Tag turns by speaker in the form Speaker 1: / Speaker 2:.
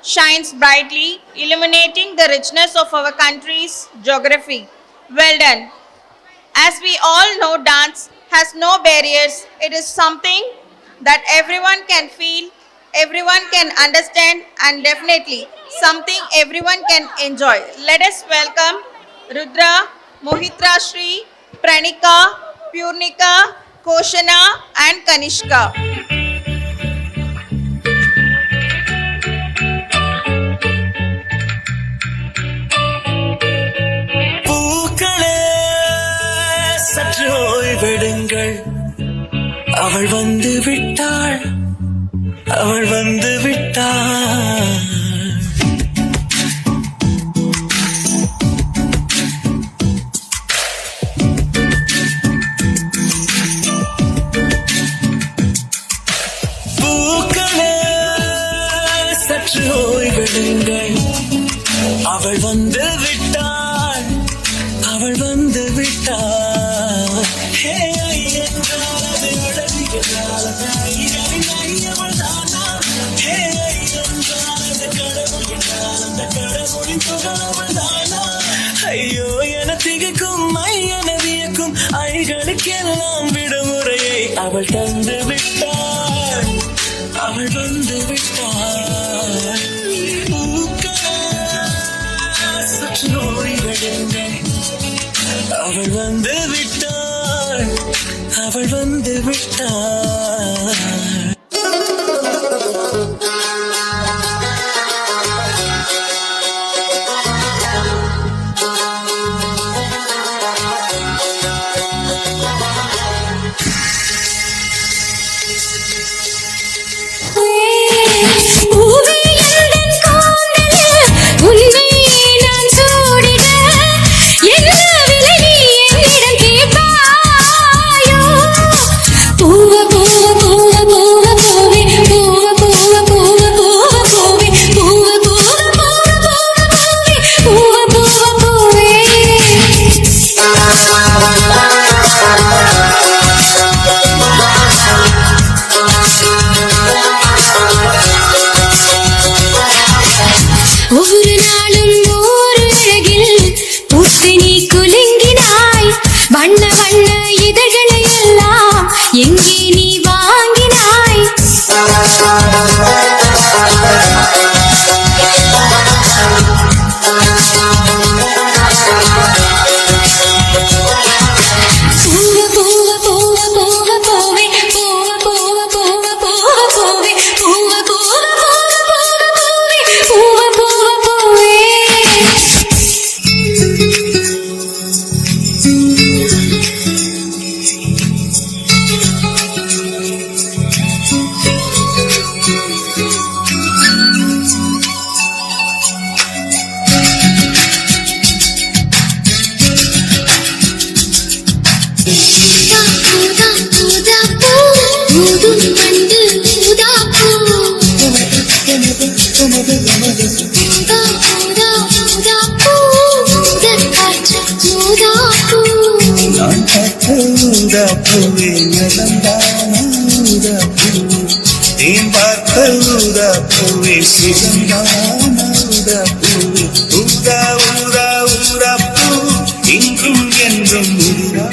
Speaker 1: shines brightly, illuminating the richness of our country's geography. Well done. As we all know, dance has no barriers. It is something that everyone can feel, everyone can understand, and definitely something everyone can enjoy. Let us welcome Rudra, Mohitra Shri, Pranika, Purnika, Koshana, and Kanishka.
Speaker 2: விடுங்கள் அவள் வந்து விட்டாள் அவள் வந்து விட்டாள் பூக்களே சற்று ஓய்வெடுங்கள் அவள் வந்து விட்டாள் அவள் வந்து விட்டாள் ஐயோ என திகைக்கும் என வியக்கும் ஐகளுக்கெல்லாம் விடுமுறையை அவள் தந்து விட்டாள் அவள் வந்து விட்டாள் சற்று ஓய்வெடுங்கள் அவள் வந்து விட்டாள் அவள் வந்து விட்டாள்
Speaker 3: வண்ண வண்ண இதழ்களை எல்லாம் எங்கே நீ வாங்கினாய் பூவ பூவ பூவ பூவ பூவே பூவ பூவ பூவ பூவ பூவே பூவ பூவ பூவ பூவே பூவ பூவ பூவே
Speaker 2: பூவே நலந்தான பூ தேன் பார்த்த ஊதா பூவே சிறந்தான ஊதா பூவே ஊதா ஊதா ஊதா பூ இன்றும் என்றும் ஊதா